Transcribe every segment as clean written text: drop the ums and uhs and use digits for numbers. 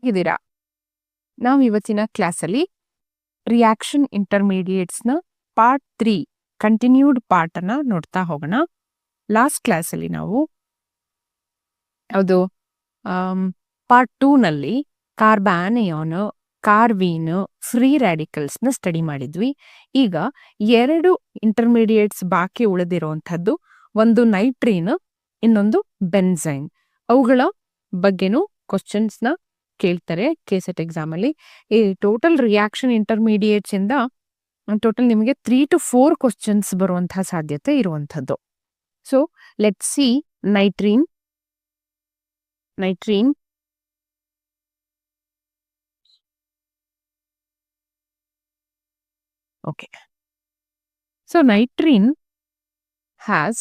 ಹೇಗಿದ್ದೀರಾ? ನಾವು ಇವತ್ತಿನ ಕ್ಲಾಸಲ್ಲಿ ರಿಯಾಕ್ಷನ್ ಇಂಟರ್ಮೀಡಿಯೇಟ್ಸ್ನ ಪಾರ್ಟ್ 3 ಕಂಟಿನ್ಯೂಡ್ ಪಾರ್ಟ್ ಅನ್ನ ನೋಡ್ತಾ ಹೋಗೋಣ. ಲಾಸ್ಟ್ ಕ್ಲಾಸಲ್ಲಿ ನಾವು ಯಾವುದು ಪಾರ್ಟ್ 2 ನಲ್ಲಿ ಕಾರ್ಬಾನಿಯಾನ್, ಕಾರ್ಬೀನ್, ಫ್ರೀ ರ್ಯಾಡಿಕಲ್ಸ್ನ ಸ್ಟಡಿ ಮಾಡಿದ್ವಿ. ಈಗ 2 ಇಂಟರ್ಮೀಡಿಯೇಟ್ಸ್ ಬಾಕಿ ಉಳಿದಿರುವಂಥದ್ದು, ಒಂದು ನೈಟ್ರೀನ್, ಇನ್ನೊಂದು ಬೆನ್ಸೈನ್. ಅವುಗಳ ಬಗ್ಗೆನೂ ಕ್ವಶನ್ಸ್ನ ಕೇಳ್ತಾರೆ ಕೆಸೆಟ್ ಎಕ್ಸಾಮ್ ಅಲ್ಲಿ. ಈ ಟೋಟಲ್ ರಿಯಾಕ್ಷನ್ ಇಂಟರ್ಮೀಡಿಯೇಟ್ಸ್ ಇಂದ ಟೋಟಲ್ ನಿಮಗೆ 3 to 4 ಕ್ವಶನ್ಸ್ ಬರುವಂತಹ ಸಾಧ್ಯತೆ ಇರುವಂಥದ್ದು. So let see nitrene. Okay, so nitrene has,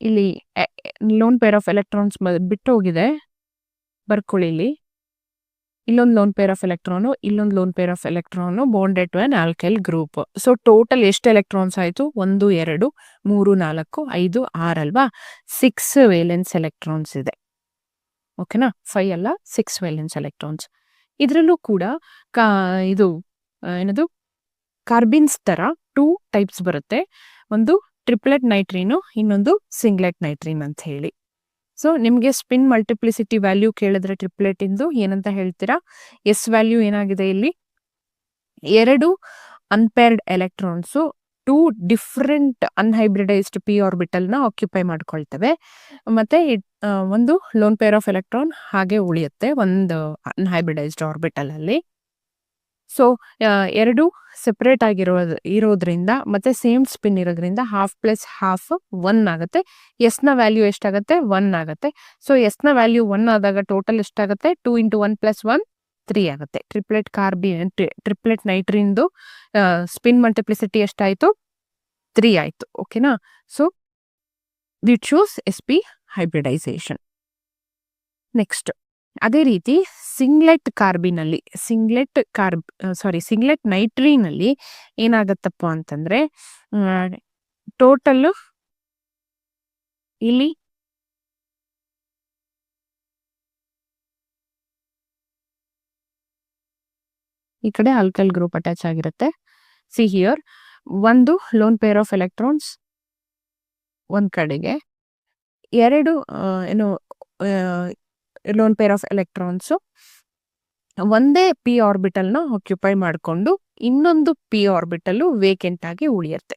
ಇಲ್ಲಿ ಲೋನ್ ಪೇರ್ ಆಫ್ ಎಲೆಕ್ಟ್ರಾನ್ಸ್ ಬಿಟ್ಟು ಹೋಗಿದೆ, ಬರ್ಕೊಳ್ಳಿ. ಇಲ್ಲಿ ಇಲ್ಲೊಂದು ಲೋನ್ ಪೇರ್ ಆಫ್ ಎಲೆಕ್ಟ್ರಾನು, ಇಲ್ಲೊಂದು lone pair of electron bonded to an alkyl group. So total ಎಷ್ಟು ಎಲೆಕ್ಟ್ರಾನ್ಸ್ ಆಯಿತು? 1, 2, 3, 4, 5, 6 ಅಲ್ವಾ? 6 ವೇಲೆನ್ಸ್ ಎಲೆಕ್ಟ್ರಾನ್ಸ್ ಇದೆ. ಓಕೆನಾ? 5 ಅಲ್ಲ, 6 ವೇಲೆನ್ಸ್ ಎಲೆಕ್ಟ್ರಾನ್ಸ್. ಇದರಲ್ಲೂ ಕೂಡ ಇದು ಏನದು ಕಾರ್ಬಿನ್ಸ್ ತರ 2 ಟೈಪ್ಸ್ ಬರುತ್ತೆ. ಒಂದು ಟ್ರಿಪ್ಲೆಟ್ ನೈಟ್ರೀನು, ಇನ್ನೊಂದು ಸಿಂಗ್ಲೆಟ್ ನೈಟ್ರೀನ್ ಅಂತ ಹೇಳಿ. ಸೊ ನಿಮಗೆ ಸ್ಪಿನ್ ಮಲ್ಟಿಪ್ಲಿಸಿಟಿ ವ್ಯಾಲ್ಯೂ ಕೇಳಿದ್ರೆ ಟ್ರಿಪ್ಲೆಟ್ ಇಂದು ಏನಂತ ಹೇಳ್ತೀರಾ? ಎಸ್ ವ್ಯಾಲ್ಯೂ ಏನಾಗಿದೆ ಇಲ್ಲಿ? 2 unpaired electrons 2 different unhybridised p ಆರ್ಬಿಟಲ್ನ ಆಕ್ಯುಪೈ ಮಾಡ್ಕೊಳ್ತವೆ. ಮತ್ತೆ ಒಂದು ಲೋನ್ ಪೇರ್ ಆಫ್ ಎಲೆಕ್ಟ್ರಾನ್ ಹಾಗೆ ಉಳಿಯುತ್ತೆ ಒಂದು ಅನ್ಹೈಬ್ರಿಡೈಸ್ಡ್ ಆರ್ಬಿಟಲ್ ಅಲ್ಲಿ. ಸೊ 2 ಸೆಪರೇಟ್ ಇರೋದ್ರಿಂದ ಮತ್ತೆ ಸೇಮ್ ಸ್ಪಿನ್ ಇರೋದ್ರಿಂದ 1/2 + 1/2 1 ಆಗುತ್ತೆ. ಎಸ್ ನ ವ್ಯಾಲ್ಯೂ ಎಷ್ಟಾಗುತ್ತೆ? 1 ಆಗುತ್ತೆ. ಸೊ ಎಸ್ ನ ವ್ಯಾಲ್ಯೂ 1 ಆದಾಗ ಟೋಟಲ್ ಎಷ್ಟಾಗುತ್ತೆ? 2 × 1 + 1 3 ಆಗುತ್ತೆ. ಟ್ರಿಪ್ಲೆಟ್ ನೈಟ್ರೀನ್ದು ಸ್ಪಿನ್ ಮಲ್ಟಿಪ್ಲಿಸಿಟಿ ಎಷ್ಟಾಯಿತು? 3 ಆಯಿತು. ಓಕೆನಾ? So that shows sp hybridization. Next ಅದೇ ರೀತಿ ಸಿಂಗ್ಲೆಟ್ ನೈಟ್ರೀನ್ ಅಲ್ಲಿ ಏನಾಗತ್ತಪ್ಪ ಅಂತಂದ್ರೆ ಟೋಟಲ್ ಇಲ್ಲಿ ಈ ಕಡೆ ಆಲ್ಕೈಲ್ ಗ್ರೂಪ್ ಅಟ್ಯಾಚ್ ಆಗಿರುತ್ತೆ. ಸಿ ಹಿಯರ್, ಒಂದು ಲೋನ್ ಪೇರ್ ಆಫ್ ಎಲೆಕ್ಟ್ರಾನ್ಸ್ ಒಂದ್ ಕಡೆಗೆ, 2 ಏನು ಲೋನ್ ಪೇರ್ ಆಫ್ ಎಲೆಕ್ಟ್ರಾನ್ಸ್ ಒಂದೇ ಪಿ ಆರ್ಬಿಟಲ್ನ ಆಕ್ಯುಪೈ ಮಾಡಿಕೊಂಡು ಇನ್ನೊಂದು ಪಿ ಆರ್ಬಿಟಲ್ ವೇಕೆಂಟ್ ಆಗಿ ಉಳಿಯುತ್ತೆ.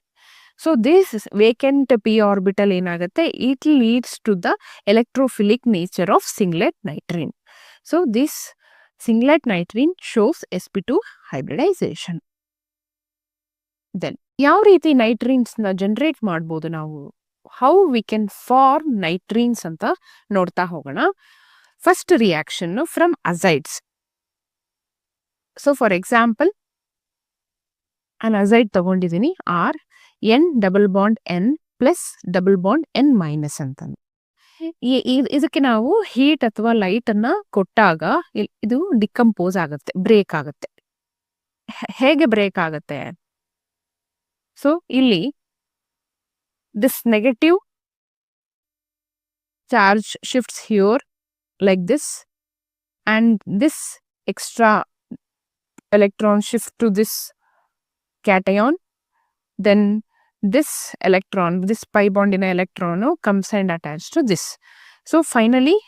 So this vacant p orbital ಏನಾಗುತ್ತೆ? It leads to the electrophilic nature of singlet nitrene. So this singlet nitrene shows sp2 hybridisation. Then ಯಾವ ರೀತಿ nitrenes ನ ಜನರೇಟ್ ಮಾಡ್ಬೋದು ನಾವು? How we can form nitrenes ಅಂತ ನೋಡ್ತಾ ಹೋಗೋಣ. First reaction from azides. So for example ನಾನು azide ತಗೊಂಡಿದ್ದೀನಿ, R N double bond N plus double bond N- ಅಂತ. ಇದಕ್ಕೆ ನಾವು ಹೀಟ್ ಅಥವಾ ಲೈಟ್ ಅನ್ನ ಕೊಟ್ಟಾಗ ಇದು ಡಿಕಂಪೋಸ್ ಆಗುತ್ತೆ, ಬ್ರೇಕ್ ಆಗುತ್ತೆ. ಹೇಗೆ ಬ್ರೇಕ್ ಆಗುತ್ತೆ? ಸೊ ಇಲ್ಲಿ this negative charge shifts here like this, and this extra electron shift to this cation. Then this electron, this pi bond in electron comes and attached to this. So finally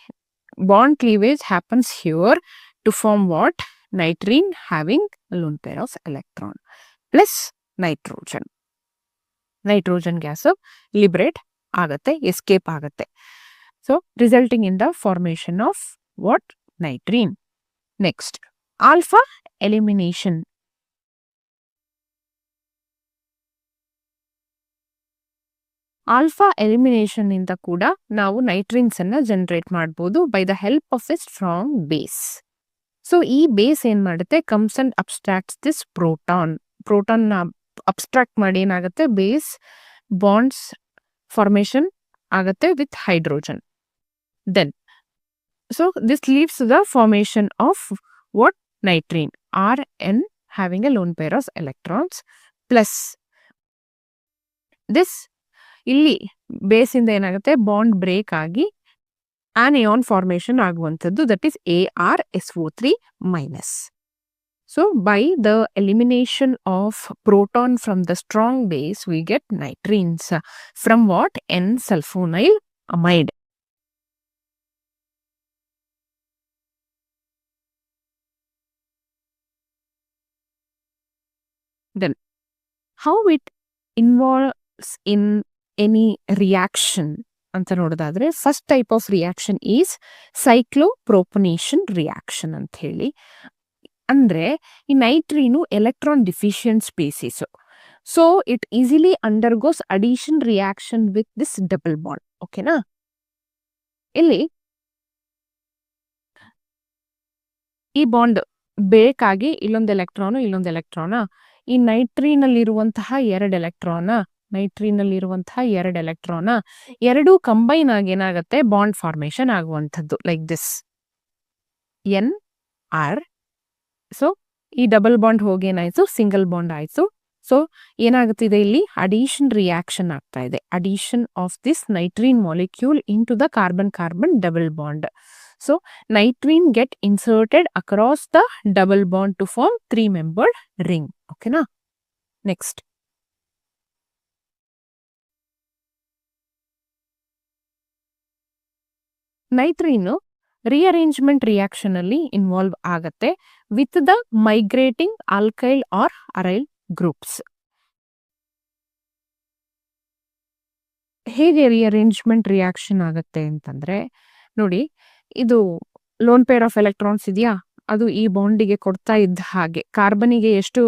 bond cleavage happens here to form what? Nitrine having a lone pair of electron plus nitrogen gas liberate ಆಗುತ್ತೆ, escape ಆಗುತ್ತೆ. So resulting in the formation of what? Nitrine. Next, alpha elimination. Alpha elimination ಇಂದ ಕೂಡ ನಾವು ನೈಟ್ರೀನ್ಸ್ ಅನ್ನ generate ಮಾಡಬಹುದು by the help of A strong base. So ಈ base ಏನ್ ಮಾಡುತ್ತೆ? ಕಮ್ಸ್ ಅಂಡ್ ಅಬ್ಸ್ಟ್ರಾಕ್ಟ್ಸ್ ದಿಸ್ ಪ್ರೋಟಾನ್ ನ ಅಬ್ಸ್ಟ್ರಾಕ್ಟ್ ಮಾಡಿ ಏನಾಗುತ್ತೆ? ಬೇಸ್ ಬಾಂಡ್ಸ್ ಫಾರ್ಮೇಶನ್ ಆಗುತ್ತೆ with hydrogen. Then, so this leads to the formation of what? Nitrine. Rn having a lone pair of electrons plus this ಇಲ್ಲಿ base ಇಂದ ಏನಾಗುತ್ತೆ? Bond break ಆಗಿ ಆನಿಯಾನ್ formation ಆಗುವಂಥದ್ದು, that is ArSO3 minus. So by the elimination of proton from the strong base, we get nitrines from what? N-sulfonyl amide. Then how it involves in any reaction ಅಂತ ನೋಡೋದಾದ್ರೆ, first type of reaction is cyclopropanation reaction ಅಂತ ಹೇಳಿ. ಅಂದ್ರೆ ಈ nitrene electron deficient species. So it easily undergoes addition reaction with this double bond. ಓಕೆನಾ? ಇಲ್ಲಿ ಈ bond ಬೇಕಾಗಿ ಇಲ್ಲೊಂದು ಎಲೆಕ್ಟ್ರಾನ ಈ ನೈಟ್ರೀನಲ್ಲಿರುವಂತಹ ಎರಡು ಎಲೆಕ್ಟ್ರಾನ ಎರಡೂ ಕಂಬೈನ್ ಆಗಿ ಏನಾಗುತ್ತೆ, ಬಾಂಡ್ ಫಾರ್ಮೇಶನ್ ಆಗುವಂಥದ್ದು ಲೈಕ್ ದಿಸ್ NR. ಸೊ ಈ ಡಬಲ್ ಬಾಂಡ್ ಹೋಗಿ ಏನಾಯ್ತು, ಸಿಂಗಲ್ ಬಾಂಡ್ ಆಯ್ತು. ಸೊ ಏನಾಗುತ್ತಿದೆ ಇಲ್ಲಿ, ಅಡಿಷನ್ ರಿಯಾಕ್ಷನ್ ಆಗ್ತಾ ಇದೆ, addition of this nitrene molecule into the carbon double bond. So nitrene get inserted across the double bond to form 3-membered ring. ಓಕೆನಾ? Next nitrene rearrangement reaction ಅಲ್ಲಿ involve ಆಗತ್ತೆ with the migrating alkyl or aryl groups. ಹೇಗೆ rearrangement reaction ಆಗತ್ತೆ ಅಂತಂದ್ರೆ, ನೋಡಿ, ಇದು loan pair of electrons ಇದೆಯಾ, ಅದು ಈ ಬಾಂಡಿಗೆ ಕೊಡ್ತಾ ಇದ್ದ ಹಾಗೆ ಕಾರ್ಬನಿಗೆ ಎಷ್ಟು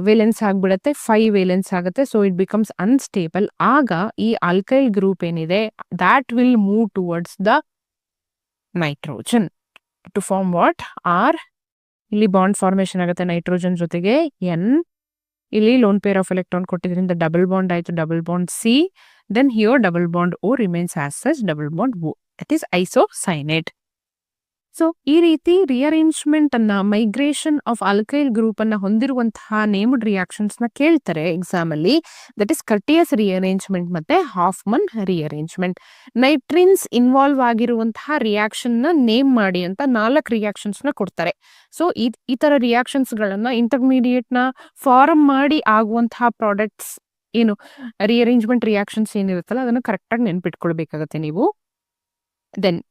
ವೇಲೆನ್ಸ್ ಆಗ್ಬಿಡತ್ತೆ, 5 ವೇಲೆನ್ಸ್ ಆಗುತ್ತೆ. So it becomes unstable. ಆಗ ಈ ಆಲ್ಕೈಲ್ ಗ್ರೂಪ್ ಏನಿದೆ, that will move towards the nitrogen to form what? R. ಇಲ್ಲಿ ಬಾಂಡ್ ಫಾರ್ಮೇಶನ್ ಆಗುತ್ತೆ ನೈಟ್ರೋಜನ್ ಜೊತೆಗೆ N. ಇಲ್ಲಿ ಲೋನ್ ಪೇರ್ ಆಫ್ ಎಲೆಕ್ಟ್ರಾನ್ ಕೊಟ್ಟಿದ್ರಿಂದ ಡಬಲ್ ಬಾಂಡ್ ಆಯ್ತು, double bond C. Then here double bond O remains as such, double bond O. That is isocyanate. So ಈ ರೀತಿ rearrangement ಅನ್ನ, migration of alkyl group ಅನ್ನ ಹೊಂದಿರುವಂತಹ named reactions ನ ಕೇಳ್ತಾರೆ exam ಅಲ್ಲಿ. ದಟ್ ಈಸ್ ಕರ್ಟಿಯಸ್ ರಿಅರೇಂಜ್ಮೆಂಟ್ ಮತ್ತೆ ಹಾಫ್ಮನ್ ರಿಅರೇಂಜ್ಮೆಂಟ್. ನೈಟ್ರಿನ್ಸ್ ಇನ್ವಾಲ್ವ್ ಆಗಿರುವಂತಹ ರಿಯಾಕ್ಷನ್ ನ ನೇಮ್ ಮಾಡಿ ಅಂತ 4 ರಿಯಾಕ್ಷನ್ಸ್ ನ ಕೊಡ್ತಾರೆ. ಸೊ ಈ ತರ ರಿಯಾಕ್ಷನ್ಸ್ ಗಳನ್ನ ಇಂಟರ್ಮೀಡಿಯೇಟ್ ನ ಫಾರ್ಮ್ ಮಾಡಿ ಆಗುವಂತಹ ಪ್ರಾಡಕ್ಟ್ಸ್ ಏನು ರಿಅರೇಂಜ್ಮೆಂಟ್ ರಿಯಾಕ್ಷನ್ಸ್ ಏನಿರುತ್ತಲ್ಲ, ಅದನ್ನು ಕರೆಕ್ಟ್ ಆಗಿ ನೆನ್ಪಿಟ್ಕೊಳ್ಬೇಕಾಗತ್ತೆ ನೀವು. Then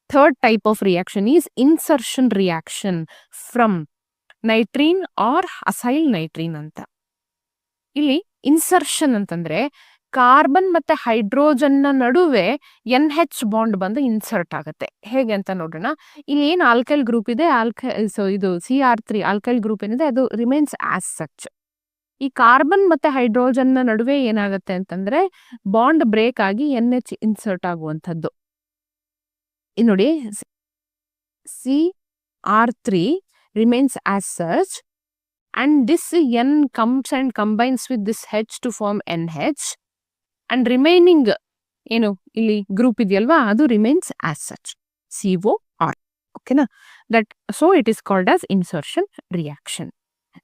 third type of reaction is insertion reaction from nitrine or acyl nitrine ಅಂತ. ಇಲ್ಲಿ ಇನ್ಸರ್ಷನ್ ಅಂತಂದ್ರೆ ಕಾರ್ಬನ್ ಮತ್ತೆ ಹೈಡ್ರೋಜನ್ ನ ನಡುವೆ NH ಬಾಂಡ್ ಬಂದು ಇನ್ಸರ್ಟ್ ಆಗುತ್ತೆ. ಹೇಗೆ ಅಂತ ನೋಡೋಣ. ಇಲ್ಲಿ ಏನು ಆಲ್ಕೈಲ್ ಗ್ರೂಪ್ ಇದೆ, ಇದು CR3 ಆಲ್ಕೈಲ್ ಗ್ರೂಪ್ ಏನಿದೆ, ಅದು ರಿಮೈನ್ಸ್ ಆಸ್ ಸಚ್. ಈ ಕಾರ್ಬನ್ ಮತ್ತೆ ಹೈಡ್ರೋಜನ್ ನ ನಡುವೆ ಏನಾಗುತ್ತೆ ಅಂತಂದ್ರೆ ಬಾಂಡ್ ಬ್ರೇಕ್ ಆಗಿ NH ಇನ್ಸರ್ಟ್ ಆಗುವಂಥದ್ದು. ನೋಡಿ, CR3 remains as such and this N comes and combines with this H to form NH and remaining ಏನು ಇಲ್ಲಿ ಗ್ರೂಪ್ ಇದೆಯಲ್ವಾ, ಅದು remains as such, COR. ಓಕೆನಾ? That so it is called as insertion reaction.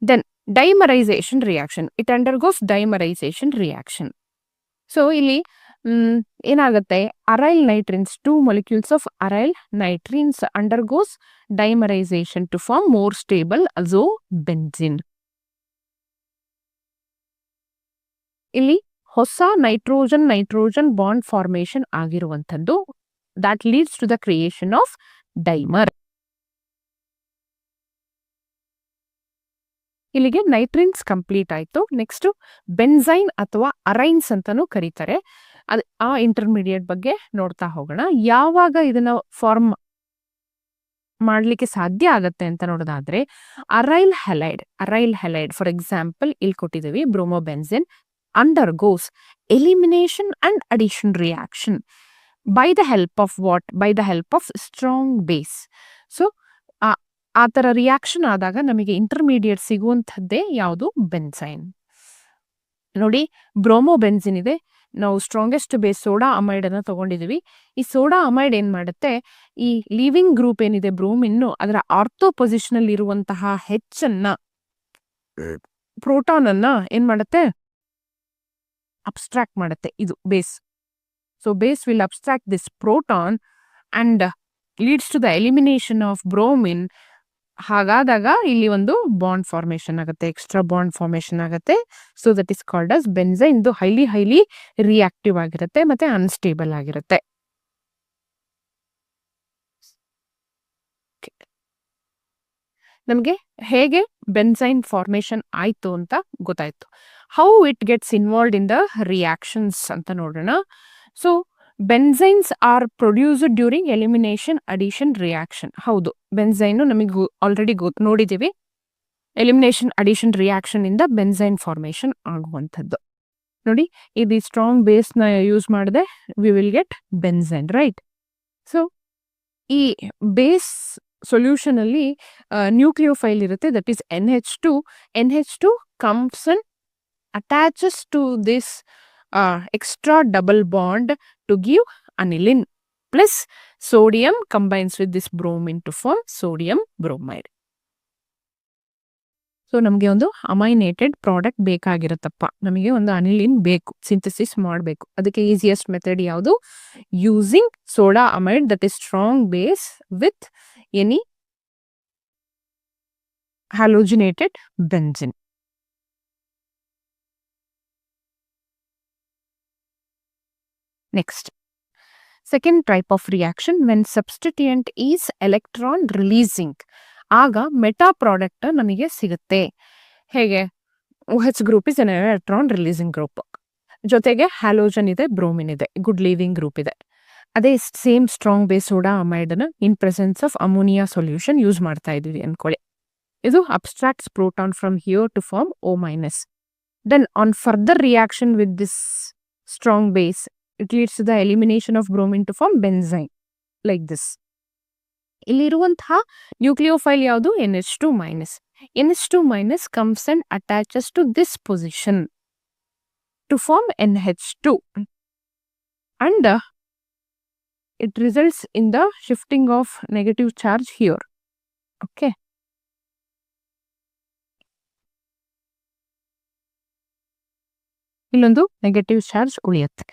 Then dimerization reaction. It undergoes dimerization reaction. So ಇಲ್ಲಿ ಏನಾಗುತ್ತೆ, ಅರೈಲ್ ನೈಟ್ರಿನ್ಸ್, 2 molecules of aryl nitrines undergoes dimerization to form more stable azobenzene. ಇಲ್ಲಿ ಹೊಸ nitrogen bond formation ಆಗಿರುವಂಥದ್ದು, that leads to the creation of dimer. ಇಲ್ಲಿಗೆ ನೈಟ್ರಿನ್ಸ್ complete ಆಯ್ತು. Next ಬೆನ್ಸೈನ್ ಅಥವಾ ಅರೈನ್ಸ್ ಅಂತಾನೂ ಕರೀತಾರೆ. ಆ ಇಂಟರ್ಮೀಡಿಯೇಟ್ ಬಗ್ಗೆ ನೋಡ್ತಾ ಹೋಗೋಣ. ಯಾವಾಗ ಇದನ್ನ ಫಾರ್ಮ್ ಮಾಡ್ಲಿಕ್ಕೆ ಸಾಧ್ಯ ಆಗತ್ತೆ ಅಂತ ನೋಡೋದಾದ್ರೆ, ಅರೈಲ್ ಹ್ಯಾಲೈಡ್ ಫಾರ್ ಎಕ್ಸಾಂಪಲ್ ಇಲ್ಲಿ ಕೊಟ್ಟಿದ್ದೀವಿ, bromobenzene undergoes elimination and addition reaction by the help of what? By the help of strong base. So ಆ ತರ ರಿಯಾಕ್ಷನ್ ಆದಾಗ ನಮಗೆ ಇಂಟರ್ಮೀಡಿಯೇಟ್ ಸಿಗುವಂಥದ್ದೇ ಯಾವುದು? ಬೆನ್ಸೈನ್. ನೋಡಿ, ಬ್ರೋಮೋಬೆನ್ಸಿನ್ ಇದೆ, ನಾವು ಸ್ಟ್ರಾಂಗೆಸ್ಟ್ ಬೇಸ್ ಸೋಡಾ ಅಮೈಡ್ ಅನ್ನ ತಗೊಂಡಿದೀವಿ. ಈ ಸೋಡಾ ಅಮೈಡ್ ಏನ್ ಮಾಡುತ್ತೆ, ಈ ಲೀವಿಂಗ್ ಗ್ರೂಪ್ ಏನಿದೆ ಬ್ರೋಮಿನ್ನು, ಅದರ ಆರ್ಥೋ ಪೊಸಿಷನ್ ಅಲ್ಲಿ ಇರುವಂತಹ ಹೆಚ್ಚನ್ನ, ಪ್ರೋಟಾನ್ ಅನ್ನ ಏನ್ ಮಾಡುತ್ತೆ, ಅಬ್ಸ್ಟ್ರಾಕ್ಟ್ ಮಾಡುತ್ತೆ. ಇದು base. So base will abstract this proton and leads to the elimination of bromine. ಹಾಗಾದಾಗ ಇಲ್ಲಿ ಒಂದು ಬಾಂಡ್ ಫಾರ್ಮೇಶನ್ ಆಗುತ್ತೆ, ಎಕ್ಸ್ಟ್ರಾ ಬಾಂಡ್ ಫಾರ್ಮೇಶನ್ ಆಗುತ್ತೆ. So that is called as benzyne. ಇದು ಹೈಲಿ ರಿಯಾಕ್ಟಿವ್ ಆಗಿರುತ್ತೆ ಮತ್ತೆ ಅನ್ಸ್ಟೇಬಲ್ ಆಗಿರುತ್ತೆ. ನಮಗೆ ಹೇಗೆ ಬೆನ್ಝೈನ್ ಫಾರ್ಮೇಶನ್ ಆಯ್ತು ಅಂತ ಗೊತ್ತಾಯ್ತು. How it gets involved in the reactions ಅಂತ ನೋಡೋಣ. So benzynes are produced during elimination addition reaction. ಹೌದು, ಬೆನ್ಝೈನ್ ನಮಗೆ ಆಲ್ರೆಡಿ ನೋಡಿದ್ದೀವಿ. ಎಲಿಮಿನೇಷನ್ ಅಡಿಷನ್ ರಿಯಾಕ್ಷನ್ ಇಂದ ಬೆನ್ಝೈನ್ ಫಾರ್ಮೇಶನ್ ಆಗುವಂಥದ್ದು. ನೋಡಿ, ಇದು ಸ್ಟ್ರಾಂಗ್ ಬೇಸ್ನ ಯೂಸ್ ಮಾಡಿದೆ we will get benzyne, right? So ಈ ಬೇಸ್ ಸೊಲ್ಯೂಷನ್ ಅಲ್ಲಿ ನ್ಯೂಕ್ಲಿಯೋಫೈಲ್ ಇರುತ್ತೆ, that is NH2. NH2 comes and attaches to this extra double bond to give aniline, plus sodium combines with this bromine to form sodium bromide. So ನಮಗೆ ಒಂದು ಅಮೈನೇಟೆಡ್ product ಬೇಕಾಗಿರುತ್ತಪ್ಪ, ನಮಗೆ ಒಂದು aniline ಬೇಕು, synthesis ಮಾಡಬೇಕು. ಅದಕ್ಕೆ easiest method ಯಾವುದು? Using soda amide, that is strong base with any halogenated benzene. Next, second type of reaction, when substituent is electron releasing, ಆಗ meta product ನಮಗೆ ಸಿಗುತ್ತೆ. ಹೇಗೆ? OH group is an electron releasing group, ಜೊತೆಗೆ halogen ಇದೆ, bromine ಇದೆ, good leaving group ಇದೆ. ಅದೇ same strong base soda ಅಮೈಡ್ನ in presence of ammonia solution use ಮಾಡ್ತಾ ಇದೀವಿ ಅನ್ಕೊಳ್ಳಿ. ಇದು abstracts proton from here to form O-. Then on further reaction with this strong base, it leads to the elimination of bromine to form benzene, like this. ಇಲ್ಲಿರುವಂತಹ nucleophile ಯಾವುದು? NH2-. NH2- comes and attaches to this position to form NH2, and it results in the shifting of negative charge here. Okay. ಇಲ್ಲೊಂದು negative charge ಉಳಿಯುತ್ತೆ.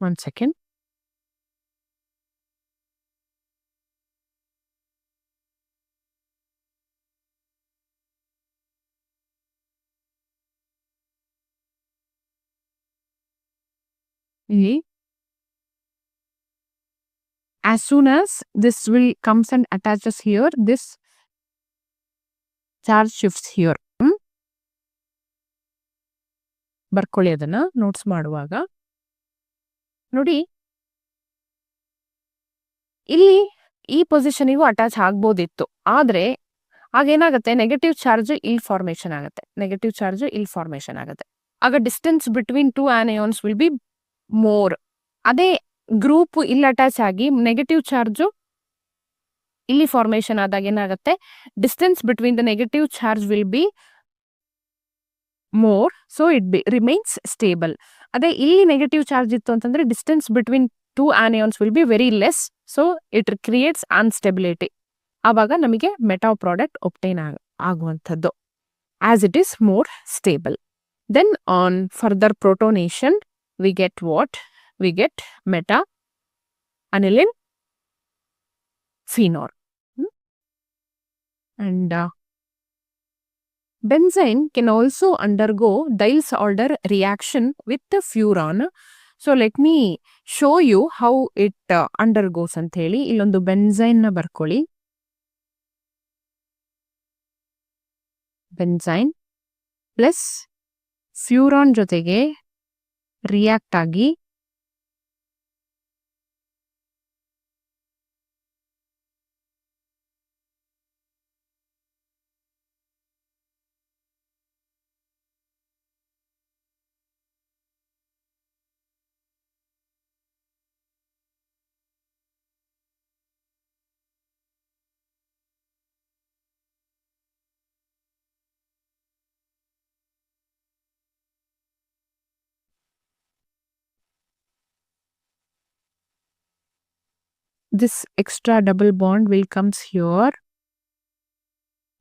One second. As soon as this will comes and attaches here, this charge shifts here. ಬರ್ಕೊಳ್ಳಿ, ಅದನ್ನ notes ಮಾಡುವಾಗ ನೋಡಿ. ಇಲ್ಲಿ ಈ ಪೊಸಿಷನಿಗೂ attach ಆಗ್ಬೋದಿತ್ತು, ಆದ್ರೆ ಆಗೇನಾಗುತ್ತೆ, ನೆಗೆಟಿವ್ ಚಾರ್ಜ್ ಇಲ್ಲಿ ಫಾರ್ಮೇಶನ್ ಆಗುತ್ತೆ. ಆಗ distance between two anions will be more. ಅದೇ ಗ್ರೂಪ್ ಇಲ್ಲಿ ಅಟ್ಯಾಚ್ ಆಗಿ ನೆಗೆಟಿವ್ ಚಾರ್ಜ್ ಇಲ್ಲಿ ಫಾರ್ಮೇಶನ್ ಆದಾಗ ಏನಾಗುತ್ತೆ, distance between the negative charge will be more, so it remains stable. ಅದೇ ಇಲ್ಲಿ ನೆಗೆಟಿವ್ ಚಾರ್ಜ್ ಇತ್ತು ಅಂತಂದ್ರೆ distance between two anions will be very less, so it creates instability. ಆವಾಗ ನಮಗೆ ಮೆಟಾ ಪ್ರಾಡಕ್ಟ್ ಒಬ್ಟೈನ್ ಆಗುವಂಥದ್ದು, as it is more stable. Then on further protonation we get what? We get meta aniline phenol. And benzene can also undergo Diels-Alder reaction with the furan. So let me show you how it undergoes ಅಂತ ಹೇಳಿ. ಇಲ್ಲೊಂದು ಬೆನ್ಝೈನ್ ನ ಬರ್ಕೊಳ್ಳಿ. ಬೆನ್ಝೈನ್ plus ಫ್ಯೂರಾನ್ ಜೊತೆಗೆ react ಆಗಿ this extra double bond will comes here.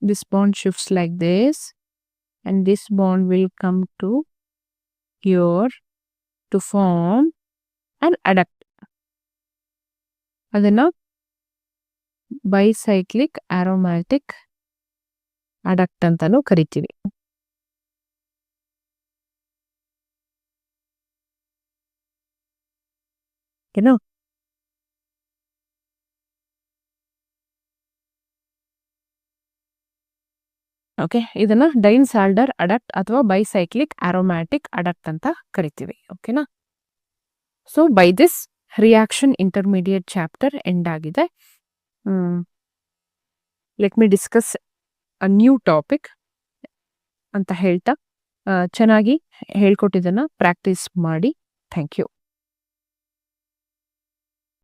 This bond shifts like this, and this bond will come to here to form an adduct. ಅದನ್ನ ಬೈಸೈಕ್ಲಿಕ್ aromatic ಅಡಕ್ಟ್ ಅಂತಾನೂ ಕರಿತೀವಿ. ಓಕೆನಾ? ಓಕೆ, ಇದನ್ನ ಡೈನ್ಸಾಲ್ಡರ್ ಅಡಕ್ಟ್ ಅಥವಾ ಬೈಸೈಕ್ಲಿಕ್ ಆರೋಮ್ಯಾಟಿಕ್ ಅಡಕ್ಟ್ ಅಂತ ಕರಿತೀವಿ. ಓಕೆನಾ? So by this reaction intermediate chapter end ಆಗಿದೆ. Let me discuss a new topic ಅಂತ ಹೇಳ್ತಾ ಚೆನ್ನಾಗಿ ಹೇಳ್ಕೊಟ್ಟಿದ್ದನ್ನ ಪ್ರಾಕ್ಟೀಸ್ ಮಾಡಿ. Thank you.